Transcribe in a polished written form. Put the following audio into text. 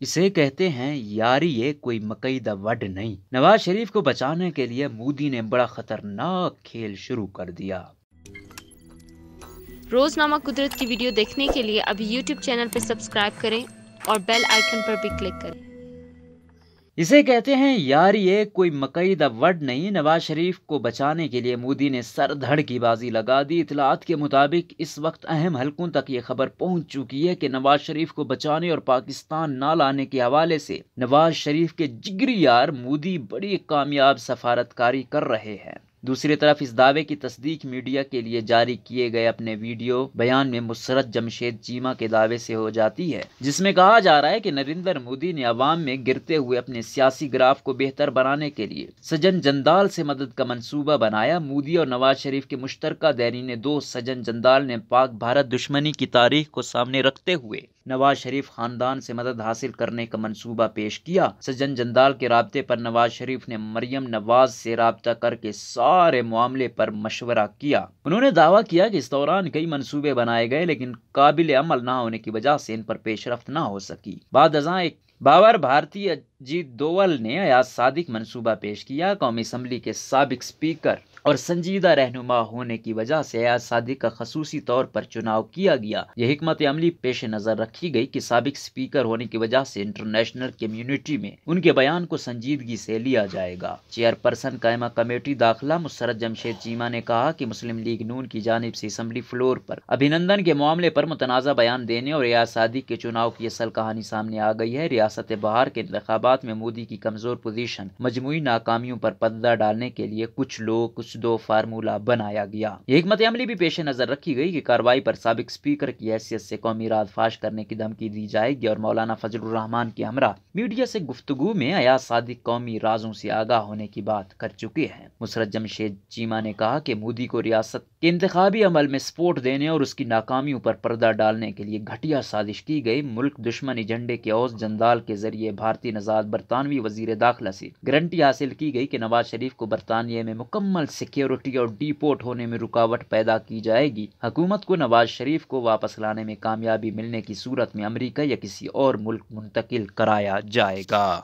اسے کہتے ہیں یاری، یہ کوئی مقیدہ وڈ نہیں۔ نواز شریف کو بچانے کے لیے مودی نے بڑا خطرناک کھیل شروع کر دیا۔ روزنامہ قدرت کی ویڈیو دیکھنے کے لیے ابھی یوٹیوب چینل پہ سبسکرائب کریں اور بیل آئیکن پر بھی کلک کریں۔ اسے کہتے ہیں یاری، یہ کوئی مقیدہ وڈ نہیں۔ نواز شریف کو بچانے کے لیے مودی نے سر دھڑ کی بازی لگا دی۔ اطلاعات کے مطابق اس وقت اہم حلقوں تک یہ خبر پہنچ چکی ہے کہ نواز شریف کو بچانے اور پاکستان نہ لانے کے حوالے سے نواز شریف کے جگری یار مودی بڑی کامیاب سفارتکاری کر رہے ہیں۔ دوسری طرف اس دعوے کی تصدیق میڈیا کے لیے جاری کیے گئے اپنے ویڈیو بیان میں مسرت جمشید چیمہ کے دعوے سے ہو جاتی ہے، جس میں کہا جا رہا ہے کہ نریندر مودی نے عوام میں گرتے ہوئے اپنے سیاسی گراف کو بہتر بنانے کے لیے سجن جندال سے مدد کا منصوبہ بنایا۔ مودی اور نواز شریف کے مشترکہ دارین دوست سجن جندال نے پاک بھارت دشمنی کی تاریخ کو سامنے رکھتے ہوئے نواز شریف خاندان سے مدد حاصل کرنے کا منصوبہ پیش کیا۔ سجن جندال کے رابطے پر نواز شریف نے مریم نواز سے رابطہ کر کے سارے معاملے پر مشورہ کیا۔ انہوں نے دعویٰ کیا کہ اس دوران کئی منصوبے بنائے گئے لیکن قابل عمل نہ ہونے کی وجہ سے ان پر پیش رفت نہ ہو سکی۔ بعد ازاں ایک باور بھارتی اجیت دوول نے ایاز صادق منصوبہ پیش کیا۔ قومی اسمبلی کے سابق اسپیکر اور سنجیدہ رہنما ہونے کی وجہ سے ایاز صادق کا خصوصی طور پر چناؤ کیا گیا۔ یہ حکمت عملی پیش نظر رکھی گئی کہ سابق اسپیکر ہونے کی وجہ سے انٹرنیشنل کمیونٹی میں ان کے بیان کو سنجیدگی سے لیا جائے گا۔ چیئرپرسن قائمہ کمیٹی داخلہ مسرت جمشید چیمہ نے کہا کہ مسلم لیگ نون کی جانب سے اسمبلی فلور پر ابھینندن کے معاملے پر متنازع بیان دینے اور ایاز صادق کے چناؤ کی اصل کہانی سامنے آ گئی ہے۔ ریاست بہار کے انتخابات میں مودی کی کمزور پوزیشن مجموعی ناکامیوں پر پردہ ڈالنے کے لیے کچھ لوگ کچھ دو فارمولہ بنایا گیا۔ یہ حکمت عملی بھی پیش نظر رکھی گئی کہ کارروائی پر سابق اسپیکر کی حیثیت سے قومی راز فاش کرنے کی دھمکی دی جائے گی اور مولانا فضل الرحمان کے ہمراہ میڈیا سے گفتگو میں ایاز صادق قومی رازوں سے آگاہ ہونے کی بات کر چکے ہیں۔ مسرت جمشید چیمہ نے کہا کہ مودی کو ریاست کے انتخابی عمل میں سپورٹ دینے اور اس کی ناکامیوں پر پردہ ڈالنے کے لیے گھٹیا سازش کی گئی۔ ملک دشمن ایجنڈے کے اوس جندال کے ذریعے بھارتی نژاد برطانوی وزیر داخلہ سے گارنٹی حاصل کی گئی کہ نواز شریف کو برطانیہ میں مکمل سیکیورٹی اور ڈی پورٹ ہونے میں رکاوٹ پیدا کی جائے گی۔ حکومت کو نواز شریف کو واپس لانے میں کامیابی ملنے کی صورت میں امریکہ یا کسی اور ملک منتقل کرایا جائے گا۔